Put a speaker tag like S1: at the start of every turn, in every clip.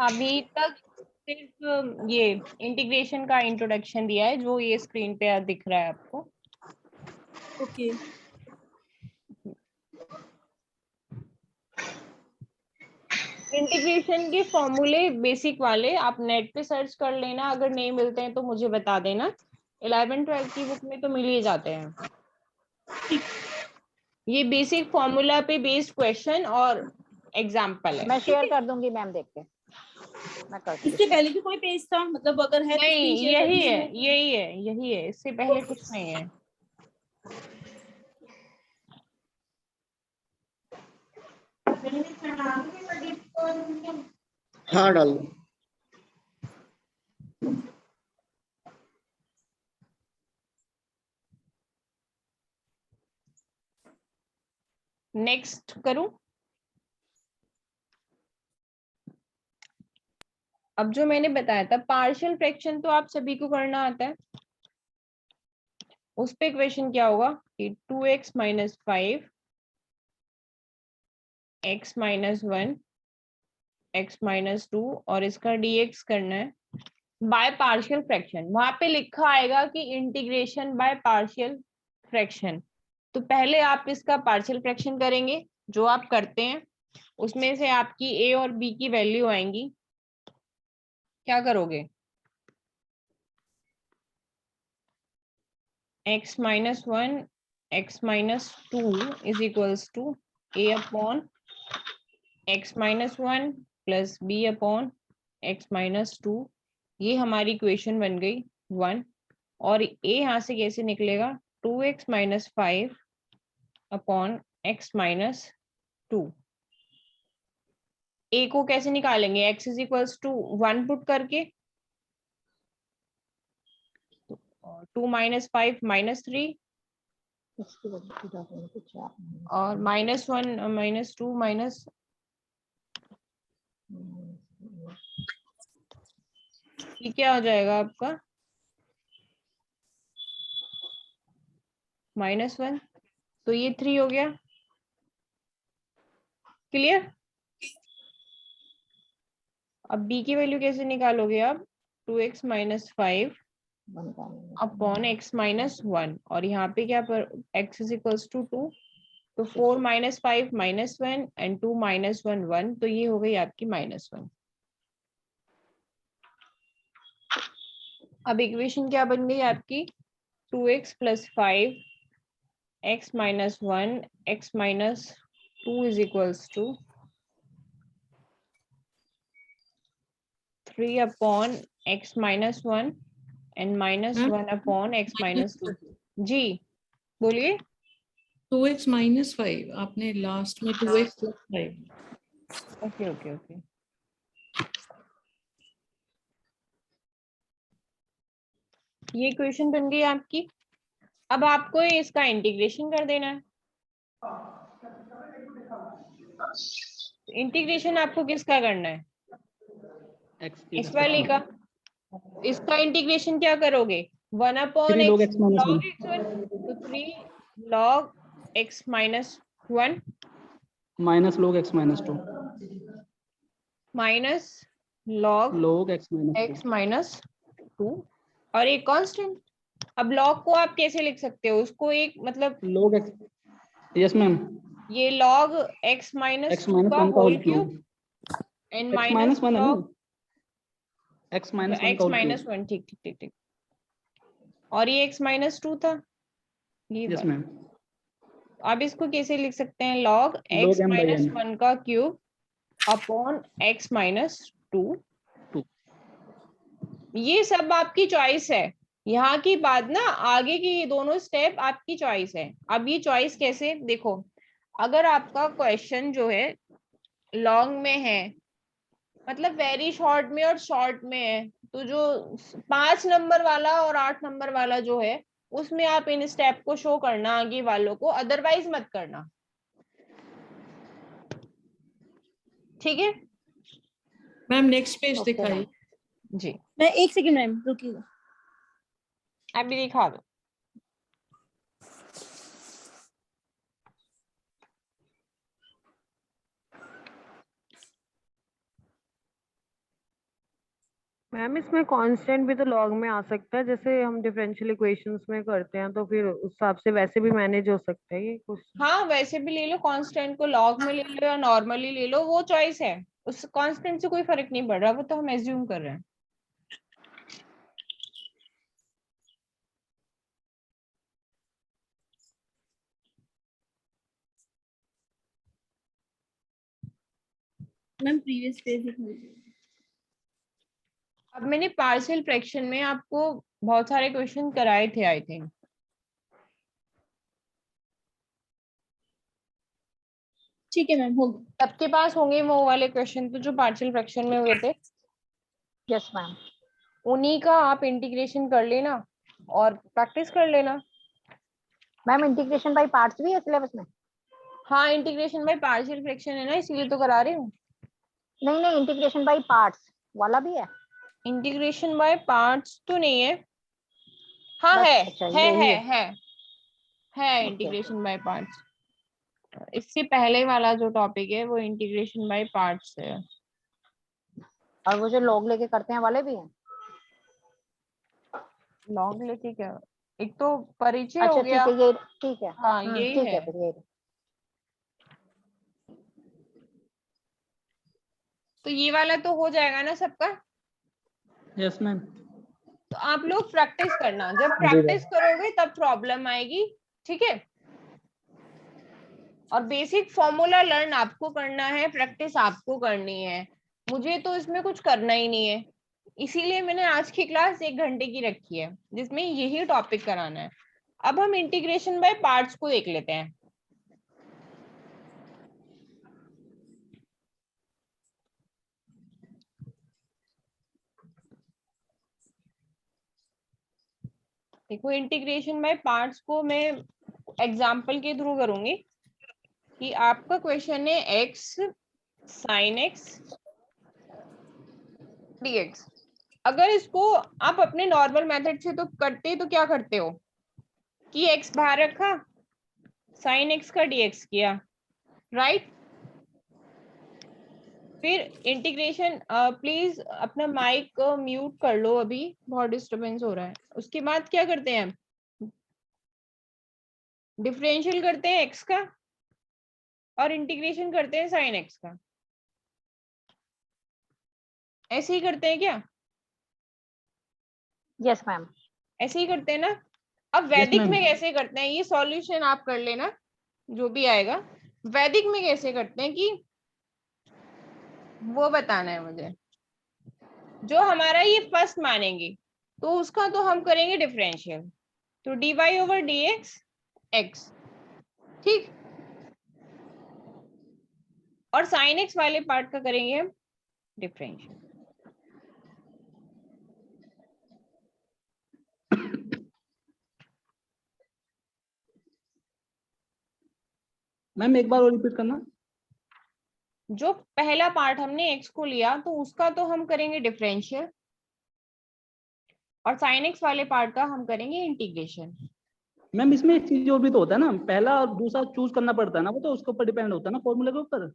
S1: अभी तक सिर्फ ये इंटीग्रेशन का इंट्रोडक्शन दिया है जो ये स्क्रीन पे दिख रहा है आपको।
S2: ओके।
S1: इंटीग्रेशन के फॉर्मूले बेसिक वाले आप नेट पे सर्च कर लेना, अगर नहीं मिलते हैं तो मुझे बता देना। 11th-12th की बुक में तो मिल ही जाते हैं। ये बेसिक फॉर्मूला पे बेस्ड क्वेश्चन और एग्जाम्पल है।
S3: मैं शेयर कर दूंगी मैम, देख के मैं करती हूँ।
S2: इससे पहले भी कोई पेज था, मतलब अगर है तो
S1: नहीं,
S2: स्क्रीन शेयर कर
S1: यही
S2: दीजिए।
S1: है, यही है, यही है, इससे पहले कुछ नहीं है।
S4: हाँ डाल दो।
S1: नेक्स्ट करूं? अब जो मैंने बताया था पार्शियल फ्रैक्शन तो आप सभी को करना आता है। उस पे क्वेश्चन क्या होगा कि 2x minus 5 x minus 1 x minus 2 और इसका dx करना है बाय पार्शियल फ्रैक्शन। वहां पे लिखा आएगा कि इंटीग्रेशन बाय पार्शियल फ्रैक्शन। तो पहले आप इसका पार्शियल फ्रैक्शन करेंगे, जो आप करते हैं उसमें से आपकी a और b की वैल्यू आएंगी। क्या करोगे? x minus 1 x minus 2 is equals to a upon x minus 1 plus b upon x minus 2। ये हमारी इक्वेशन बन गई 1। और a यहाँ से कैसे निकलेगा? 2x minus 5 upon x minus 2। a को कैसे निकालेंगे? x is equals to 1 put करके, 2 माइनस 5 माइनस 3 और माइनस 1 माइनस 2 माइनस, ये क्या हो जाएगा आपका? -1। तो ये 3 हो गया। क्लियर? अब b की वैल्यू कैसे निकालोगे आप? 2x minus 5 upon x minus 1 और यहाँ पे क्या पर x इज इक्वल्स टू 2। तो 4 माइनस 5 माइनस 1 एंड 2 माइनस 1 1। तो ये हो गई आपकी -1। अब इक्वेशन क्या बन गई आपकी? 2x plus 5 x minus 1 x minus 2 is equals to 3 upon x minus 1 and -1 upon x minus 2। जी बोलिए।
S5: 2x माइनस 5 आपने लास्ट में 2x plus 5।
S1: Okay okay okay. ये क्वेश्चन बन गई आपकी। अब आपको इसका इंटीग्रेशन कर देना है। इंटीग्रेशन आपको किसका करना है? इस वाले का। इसका इंटीग्रेशन क्या करोगे? 1 upon
S4: 3 log
S1: x
S4: x minus
S1: log
S4: 1
S1: x1 तो 3 log x minus 1
S4: minus log x minus 2
S1: minus log
S4: log x minus 2
S1: x minus 2 और एक कांस्टेंट। अब log को आप कैसे लिख सकते हो? उसको एक मतलब
S4: log x, yes मैम,
S1: ये log x minus
S4: x
S1: 2
S4: minus
S1: का
S4: 1 का
S1: whole
S4: whole
S1: cube
S4: cube
S1: and
S4: x
S1: minus
S4: minus 1 है ना,
S1: log
S4: x minus 1
S1: x
S4: का होल
S1: माइनस
S4: क्यूब।
S1: 1। ठीक ठीक ठीक ठीक। और ये x माइनस 2 था। ये
S4: यस
S1: बात।
S4: मैम,
S1: अब इसको कैसे लिख सकते हैं? log
S4: log
S1: x
S4: m by
S1: minus
S4: n
S1: 1 का क्यूब अपॉन x माइनस 2।
S4: 2।
S1: ये सब आपकी चॉइस है। यहाँ की बात ना, आगे की ये दोनों स्टेप आपकी चॉइस है। अब ये चॉइस कैसे देखो, अगर आपका क्वेश्चन जो है लॉन्ग में है, मतलब वेरी शॉर्ट में और शॉर्ट में है, तो जो 5 नंबर वाला और 8 नंबर वाला जो है उसमें आप इन स्टेप को शो करना आगे वालों को, अदरवाइज मत करना। ठीक है
S5: मैम नेक्स्ट पेज दिखाइए।
S1: जी?
S2: मैं 1 सेकंड मैम रुकिएगा।
S1: अभी दिखा दो।
S6: मैम इसमें कांस्टेंट भी तो लॉग में आ सकता है, जैसे हम डिफरेंशियल इक्वेशंस में करते हैं, तो फिर उस हिसाब से वैसे भी मैनेज हो सकता है ये क्वेश्चन।
S1: हाँ वैसे भी ले लो, कांस्टेंट को लॉग में ले लो या नॉर्मली ले लो, वो चॉइस है। उस कांस्टेंट से कोई फर्क नहीं पड़ रहा, वो तो हम एज्यूम कर रहे हैं।
S2: मैम प्रीवियस पेज लिख लीजिए।
S1: अब मैंने पार्शियल फ्रैक्शन में आपको बहुत सारे क्वेश्चन कराए थे आई थिंक।
S2: ठीक है मैम, हो गया।
S1: सबके पास होंगे वो वाले क्वेश्चन तो जो पार्शियल फ्रैक्शन में हुए थे,
S3: यस मैम।
S1: उन्हीं का आप इंटीग्रेशन कर लेना और प्रैक्टिस कर लेना।
S3: मैम इंटीग्रेशन बाय पार्ट्स भी है सिलेबस में?
S1: हाँ इंटीग्रेशन बाय पार्शियल फ्रैक्शन है ना, इसलिए तो करा रही हूँ।
S3: नहीं नहीं, इंटीग्रेशन बाय पार्ट्स वाला भी है?
S1: इंटीग्रेशन बाय पार्ट्स तो नहीं है। हाँ
S3: बस
S1: है,
S3: अच्छा
S1: है
S3: यही
S1: है
S3: है।
S1: है है
S3: ओके।
S1: Integration by parts. इससे पहले वाला जो टॉपिक है वो इंटीग्रेशन बाय पार्ट्स है।
S3: और वो जो लॉग लेके करते हैं वाले भी हैं?
S1: लॉग लेके क्या, एक तो परिचय
S3: अच्छा
S1: हो
S3: ठीक
S1: गया।
S3: है, ये ठीक है।
S1: हाँ यही
S3: ठीक
S1: है।
S3: है फिर ये।
S1: तो ये वाला तो हो जाएगा ना सबका।
S4: Yes ma'am.
S1: तो आप लोग प्रैक्टिस करना, जब
S4: जी मैम।
S1: प्रैक्टिस करोगे तब प्रॉब्लम आएगी, ठीक है। और बेसिक फॉर्मूला लर्न आपको करना है, प्रैक्टिस आपको करनी है, मुझे तो इसमें कुछ करना ही नहीं है। इसीलिए मैंने आज की क्लास 1 घंटे की रखी है जिसमें यही टॉपिक कराना है। अब हम इंटीग्रेशन बाय पार्ट्स को देख लेते हैं। देखो इंटीग्रेशन बाय पार्ट्स को मैं एग्जाम्पल के थ्रू करूंगी कि आपका क्वेश्चन है x sin x dx। अगर इसको आप अपने नॉर्मल मेथड से तो करते, तो क्या करते हो कि x बाहर रखा, sin x का dx किया, राइट। फिर इंटीग्रेशन, प्लीज अपना माइक म्यूट कर लो, अभी बहुत डिस्टरबेंस हो रहा है। उसके बाद क्या करते हैं, डिफरेंशियल करते हैं x का और इंटीग्रेशन करते हैं sin x का। ऐसे ही करते हैं क्या?
S3: Yes ma'am.
S1: ऐसे ही करते हैं ना। अब
S4: यस
S1: वैदिक
S4: मैम।
S1: में कैसे करते हैं, ये सॉल्यूशन आप कर लेना जो भी आएगा। वैदिक में कैसे करते हैं कि वो बताना है मुझे। जो हमारा ये फर्स्ट मानेंगे तो उसका तो हम करेंगे डिफरेंशियल, तो dy ओवर dx x, ठीक। और sin x वाले पार्ट का करेंगे हम डिफरेंशियल।
S4: मैम एक बार और रिपीट करना।
S1: जो पहला पार्ट हमने x को लिया तो उसका तो हम करेंगे डिफरेंशियल, और sin x वाले पार्ट का हम करेंगे इंटीग्रेशन।
S4: मैम इसमें एक चीज और भी तो होता है ना, पहला और दूसरा चूज करना पड़ता है ना, वो तो उसके ऊपर डिपेंड होता है ना, फॉर्मूले के ऊपर।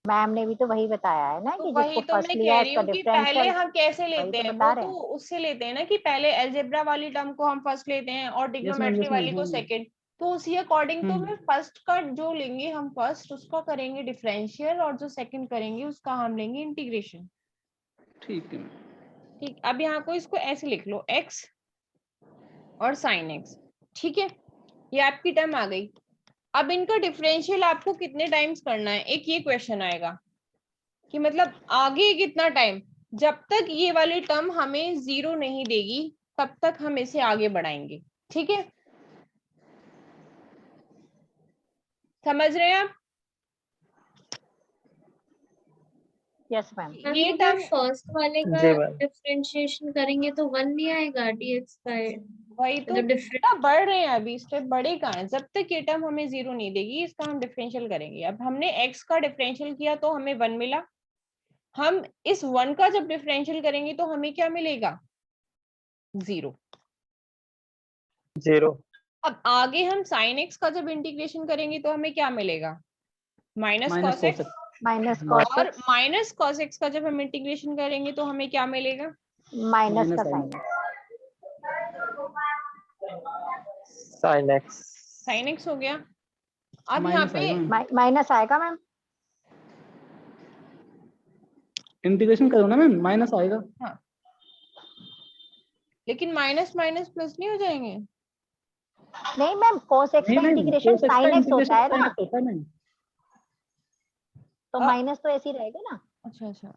S3: मैम ने भी तो वही बताया है ना
S1: तो
S3: कि
S1: वही
S3: जिसको
S1: तो
S3: फर्स्ट
S1: मैं
S3: लिया
S1: कह
S3: है
S1: रही
S3: इसका
S1: हूँ कि पहले
S3: डिफरेंशियल।
S1: हम कैसे
S3: वही
S1: लेते
S3: तो
S1: हैं,
S3: बता
S1: वो
S3: रहे
S1: तो
S3: हैं।
S1: उससे लेते हैं ना कि पहले अलजेब्रा वाली टर्म को हम फर्स्ट लेते हैं और
S4: yes ma'am.
S1: Trigonometry
S4: yes ma'am.
S1: वाली को सेकंड। तो उसी अकॉर्डिंग तो मैं फर्स्ट का जो लेंगे हम फर्स्ट उसका करेंगे डिफरेंशियल, और जो सेकंड करेंगे उसका हम लेंगे इंटीग्रेशन।
S4: ठीक है।
S1: ठीक, अब यहाँ को इसको ऐसे लिख लो x और sin x, ठीक है। ये आपकी टर्म आ गई। अब इनका डिफरेंशियल आपको कितने टाइम्स करना है, एक ये क्वेश्चन आएगा कि मतलब आगे कितना टाइम, जब तक ये वाली टर्म हमें 0 नहीं देगी तब तक हम इसे आगे बढ़ाएंगे, ठीक है। समझ रहे हैं आप?
S3: Yes ma'am.
S1: ये
S7: जब
S1: टर्म
S7: फर्स्ट वाले का
S8: जी मैम।
S7: डिफरेंशिएशन करेंगे तो 1 नहीं आएगा dx का,
S1: वही तो
S7: मतलब डिफरेंट।
S1: ना, बढ़ रहे हैं अभी स्टेप, बड़े कहाँ है। जब तक ये टर्म हमें 0 नहीं देगी इसका हम डिफरेंशियल करेंगे। अब हमने x का डिफरेंशियल किया तो हमें 1 मिला, हम इस 1 का जब डिफरेंशियल करेंगे तो हमें क्या मिलेगा, 0।
S8: 0।
S1: अब आगे हम sin x का जब इंटीग्रेशन करेंगे तो हमें क्या मिलेगा, minus
S4: minus
S1: cos x।
S4: cos x।
S3: Minus cos
S1: और
S3: x
S1: माइनस cos x का जब हम इंटीग्रेशन करेंगे तो हमें क्या मिलेगा?
S3: माइनस का
S4: sin
S3: sine
S8: sin x
S1: sin x हो गया। अब यहाँ
S4: माइनस
S1: पे
S4: आएगा मैम,
S3: माइनस आएगा मैम।
S4: इंटीग्रेशन करो ना मैम, माइनस आएगा।
S1: हाँ, लेकिन माइनस माइनस प्लस नहीं हो जाएंगे?
S3: नहीं मैम, cos x
S4: नहीं
S3: का
S4: मैम,
S3: इंटीग्रेशन
S4: cos x का
S3: sin x
S4: इंटीग्रेशन
S3: होता है
S4: sin
S3: ना,
S4: x होता है मैम।
S3: तो माइनस तो ऐसे ही रहेगा ना।
S1: अच्छा अच्छा,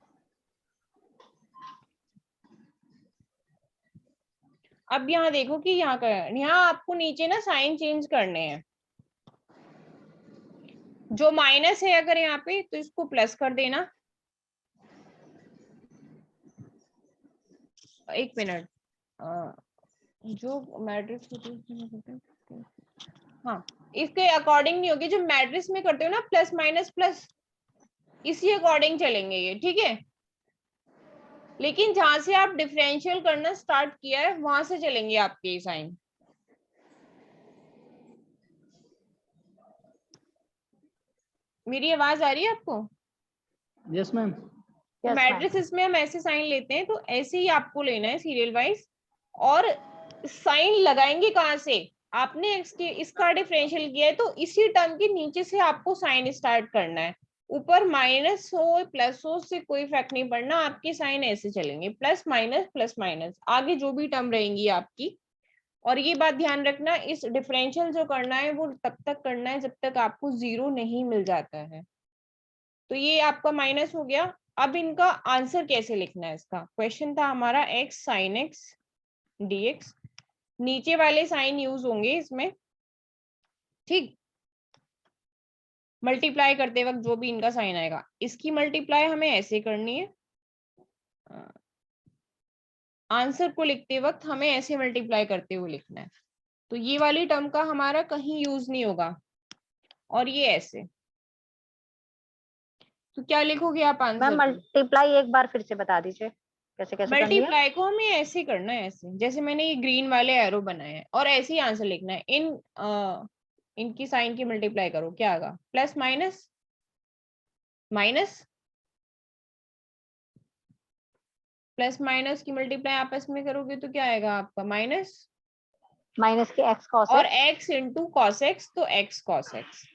S1: अब यहाँ देखो कि यहाँ का, यहाँ आपको नीचे ना साइन चेंज करने हैं। जो माइनस है अगर यहाँ पे तो इसको प्लस कर देना। एक मिनट, जो मैट्रिक्स होती है, हाँ, इसके अकॉर्डिंग नहीं होगी। जो मैट्रिक्स में करते हो ना प्लस माइनस प्लस, इसी अकॉर्डिंग चलेंगे ये, ठीक है। लेकिन जहां से आप डिफरेंशियल करना स्टार्ट किया है वहां से चलेंगे आपके साइन। मेरी आवाज आ रही है आपको?
S4: Yes ma'am.
S3: Yes,
S1: मैट्रिक्स में हम ऐसे साइन लेते हैं, तो ऐसे ही आपको लेना है सीरियल वाइज। और साइन लगाएंगे कहाँ से? आपने इसका डिफरेंशियल किया है तो इसी टर्म के नीचे से आपको साइन स्टार्ट करना है। ऊपर माइनस हो प्लस हो से कोई फर्क नहीं पड़ना, आपके साइन ऐसे चलेंगे, प्लस माइनस आगे जो भी टर्म रहेंगी आपकी। और ये बात ध्यान रखना, इस डिफरेंशियल जो करना है वो तब तक करना है जब तक आपको 0 नहीं मिल जाता है। तो ये आपका माइनस हो गया। अब इनका आंसर कैसे लिखना है? इसका क्वेश्चन था हमारा x sin x dx। नीचे वाले साइन यूज होंगे इसमें, ठीक। मल्टीप्लाई करते वक्त जो भी इनका साइन आएगा, इसकी मल्टीप्लाई हमें ऐसे करनी है। आंसर को लिखते वक्त हमें ऐसे मल्टीप्लाई करते हुए लिखना है। तो ये वाली टर्म का हमारा कहीं यूज नहीं होगा, और ये ऐसे। तो क्या लिखोगे आप
S3: मैम
S1: आंसर?
S3: मल्टीप्लाई एक बार फिर से बता दीजिए, कैसे कैसे करनी है।
S1: मल्टीप्लाई को हमें ऐसे करना है, ऐसे जैसे मैंने ये ग्रीन वाले एरो बनाए हैं, और ऐसे ही आंसर लिखना है। इनकी साइन की मल्टीप्लाई करो, क्या आएगा? Plus minus minus, plus minus की मल्टीप्लाई आपस में करोगे तो क्या आएगा आपका? माइनस,
S3: माइनस के x cos
S1: और
S3: x
S1: x into cos x, तो x कॉस एक्स।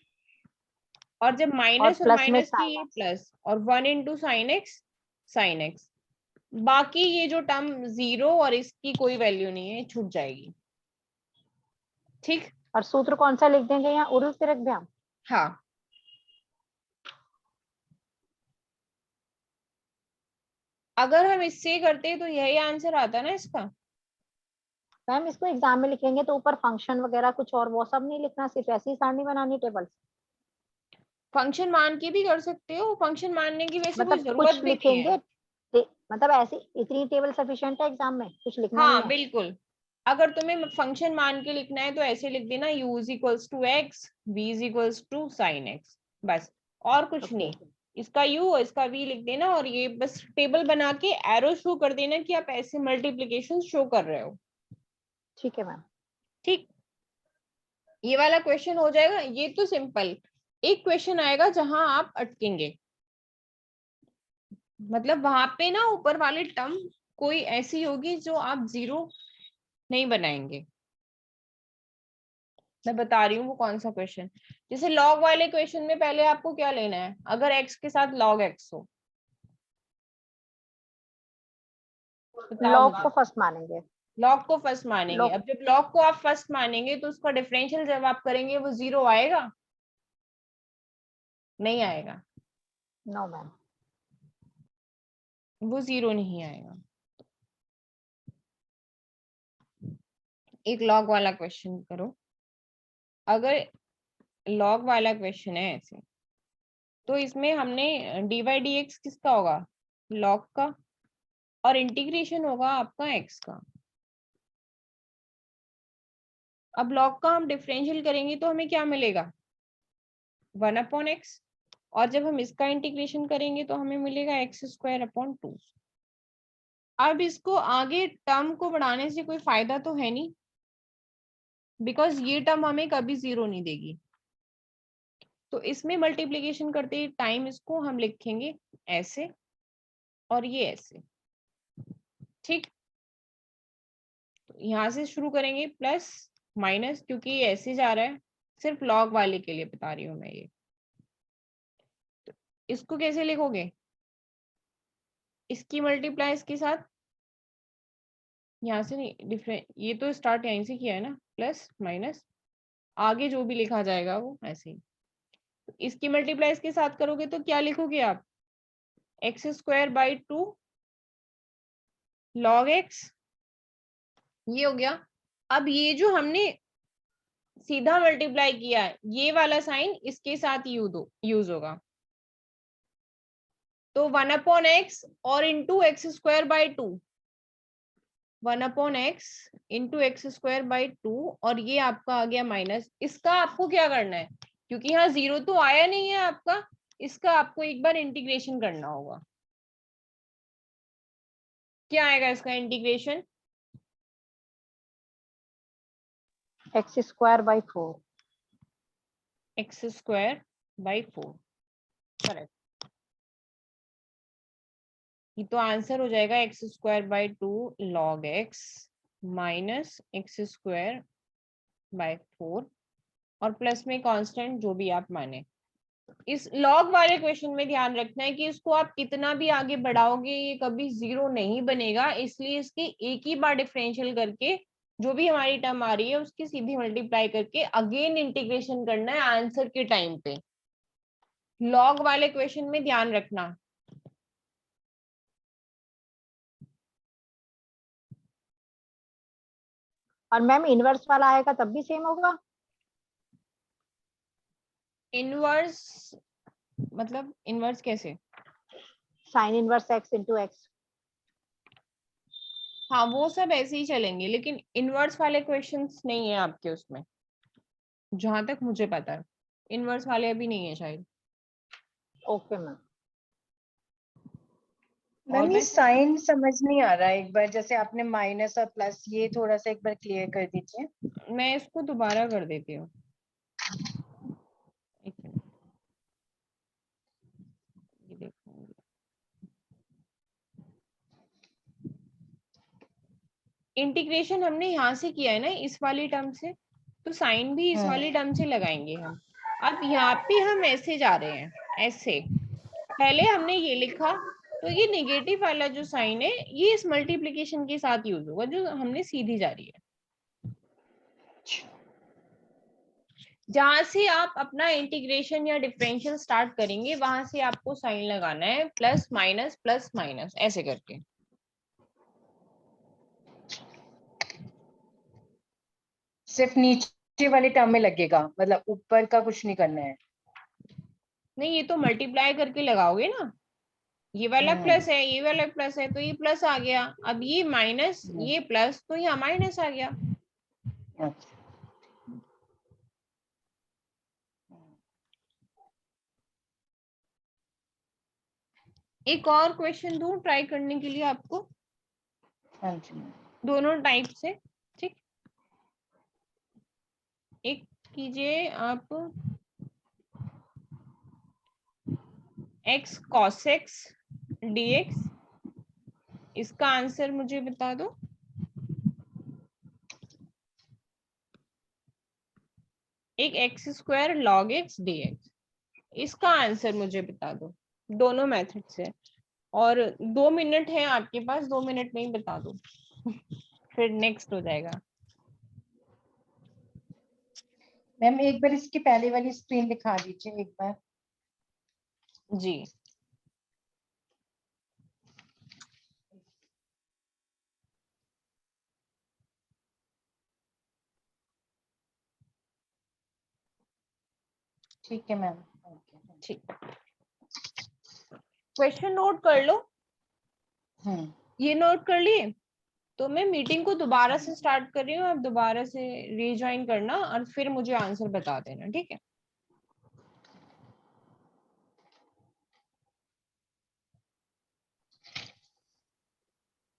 S1: और जब
S3: और
S1: माइनस और
S3: प्लस में
S1: माइनस की
S3: sin
S1: ये
S3: x।
S1: प्लस, और 1 into sine x sine x. बाकी ये जो टर्म 0 और इसकी कोई वैल्यू नहीं है, छूट जाएगी, ठीक।
S3: और सूत्र कौन सा लिख देंगे यहाँ, उर्ल तिरक भ्याम?
S1: हाँ, अगर हम इससे करते तो यही आंसर आता ना इसका।
S3: मैम इसको एग्जाम में लिखेंगे तो ऊपर फंक्शन वगैरह कुछ और वो सब नहीं लिखना, सिर्फ ऐसी सारणी बनानी टेबल।
S1: फंक्शन मान के भी कर सकते हो, फंक्शन मानने की वैसे कोई
S3: मतलब
S1: जरूरत
S3: कुछ
S1: भी नहीं है।
S3: लिखेंगे, मतलब ऐसी इतनी टेबल सफिशिएंट है एग्जाम में, कुछ लिखना नहीं
S1: हाँ
S3: है।
S1: बिल्कुल, अगर तुम्हें फंक्शन मान के लिखना है तो ऐसे लिख देना, u is equals to x, v is equals to sine x, बस, और कुछ नहीं। इसका u और इसका v लिख देना, और ये बस टेबल बना के एरो शो कर देना कि आप ऐसे मल्टीप्लिकेशन शो कर रहे हो,
S3: ठीक है मैम।
S1: ठीक। ये वाला क्वेश्चन हो जाएगा। ये तो सिंपल। एक क्वेश्चन आएगा जहां आप अटकेंगे, मतलब वहां पे ना ऊपर वाली टर्म कोई ऐसी होगी जो आप 0 नहीं बनाएंगे। मैं बता रही हूँ वो कौन सा क्वेश्चन। जैसे लॉग वाले क्वेश्चन में पहले आपको क्या लेना है? अगर x के साथ log x हो,
S3: लॉग को फर्स्ट मानेंगे।
S1: लॉग को फर्स्ट मानेंगे।
S3: log-
S1: अब जब लॉग को आप फर्स्ट मानेंगे तो उसका डिफरेंशियल जब आप करेंगे वो 0 आएगा? नहीं आएगा,
S3: नो मैम।
S1: वो 0 नहीं आएगा। एक लॉग वाला क्वेश्चन करो। अगर लॉग वाला क्वेश्चन है ऐसे, तो इसमें हमने dy dx किसका होगा? लॉग का, और इंटीग्रेशन होगा आपका x का। अब लॉग का हम डिफरेंशियल करेंगे तो हमें क्या मिलेगा? 1/x, और जब हम इसका इंटीग्रेशन करेंगे तो हमें मिलेगा x²/2। अब इसको आगे टर्म को बढ़ाने से कोई फायदा तो है नहीं, बिकॉज ये टर्म हमें कभी 0 नहीं देगी। तो इसमें मल्टीप्लीकेशन करते टाइम इसको हम लिखेंगे ऐसे और ये ऐसे, ठीक। तो यहाँ से शुरू करेंगे प्लस माइनस, क्योंकि ये ऐसे जा रहा है, सिर्फ लॉग वाले के लिए बता रही हूँ मैं ये। तो इसको कैसे लिखोगे, इसकी मल्टीप्लाई इसके साथ, यहाँ से नहीं, डिफरेंट, ये तो स्टार्ट यहीं से किया है ना, प्लस माइनस, आगे जो भी लिखा जाएगा वो ऐसे ही। तो इसकी मल्टीप्लाई इसके साथ करोगे तो क्या लिखोगे आप, x square by 2 log x, ये हो गया। अब ये जो हमने सीधा मल्टीप्लाई किया है, ये वाला साइन इसके साथ यूज होगा, तो 1/x और into x square by 2, 1/x into x square by 2, और ये आपका आ गया माइनस। इसका आपको क्या करना है, क्योंकि यहाँ जीरो तो आया नहीं है आपका, इसका आपको एक बार इंटीग्रेशन करना होगा। क्या आएगा इसका integration,
S3: x square by 4,
S1: x square by 4, correct. ये तो आंसर हो जाएगा x square by 2 log x minus x square by 4, और प्लस में कांस्टेंट जो भी आप माने। इस लॉग वाले क्वेश्चन में ध्यान रखना है कि इसको आप कितना भी आगे बढ़ाओगे ये कभी जीरो नहीं बनेगा, इसलिए इसकी एक ही बार डिफरेंशियल करके जो भी हमारी टर्म आ रही है उसकी सीधी मल्टीप्लाई करके अगेन इंटीग्रेशन करना है आंसर के टाइम पे। लॉग वाले क्वेश्चन में ध्यान रखना।
S3: और मैम इनवर्स वाला आएगा तब भी सेम होगा?
S1: इनवर्स मतलब इनवर्स कैसे,
S3: sine inverse x into x.
S1: हाँ वो सब ऐसे ही चलेंगे, लेकिन इनवर्स वाले क्वेश्चंस नहीं है आपके उसमें, जहां तक मुझे पता है इनवर्स वाले अभी नहीं है शायद।
S3: Okay ma'am.
S8: मैम ये
S1: बस
S8: साइन समझ नहीं आ रहा है, एक बार जैसे आपने माइनस और प्लस, ये थोड़ा सा एक बार क्लियर कर दीजिए।
S1: मैं इसको दोबारा कर देती हूँ, एक मिनट, ये देखूंगी। इंटीग्रेशन हमने यहाँ से किया है ना इस वाली टर्म से, तो साइन भी इस वाली टर्म से लगाएंगे हम। अब यहाँ पे हम ऐसे जा रहे हैं, ऐसे पहले हमने ये लिखा, तो ये नेगेटिव वाला जो साइन है ये इस मल्टीप्लिकेशन के साथ यूज होगा जो हमने सीधी जा रही है। जहां से आप अपना इंटीग्रेशन या डिफरेंशियल स्टार्ट करेंगे वहां से आपको साइन लगाना है, प्लस माइनस ऐसे करके।
S8: सिर्फ नीचे वाली टर्म में लगेगा, मतलब ऊपर का कुछ नहीं करना है?
S1: नहीं, ये तो मल्टीप्लाई करके लगाओगे ना, ये वाला प्लस है, ये वाला प्लस है, तो ये प्लस आ गया। अब ये माइनस, ये प्लस, तो यहाँ माइनस आ गया।
S8: अच्छा।
S1: एक और क्वेश्चन दूं ट्राई करने के लिए आपको,
S8: हाँ जी।
S1: दोनों टाइप से, ठीक। एक कीजिए आप x cos x dx, इसका आंसर मुझे बता दो। एक x square log x dx, इसका आंसर मुझे बता दो। दोनों मेथड से, और 2 मिनट है आपके पास, 2 मिनट में ही बता दो फिर नेक्स्ट हो जाएगा।
S8: मैम एक बार इसकी पहले वाली स्क्रीन दिखा दीजिए एक बार।
S1: जी,
S8: ठीक है मैम।
S1: ठीक, क्वेश्चन नोट कर लो। ये नोट कर लिए तो मैं मीटिंग को दोबारा से स्टार्ट कर रही हूँ, आप दोबारा से रीज्वाइन करना और फिर मुझे आंसर बता देना, ठीक है।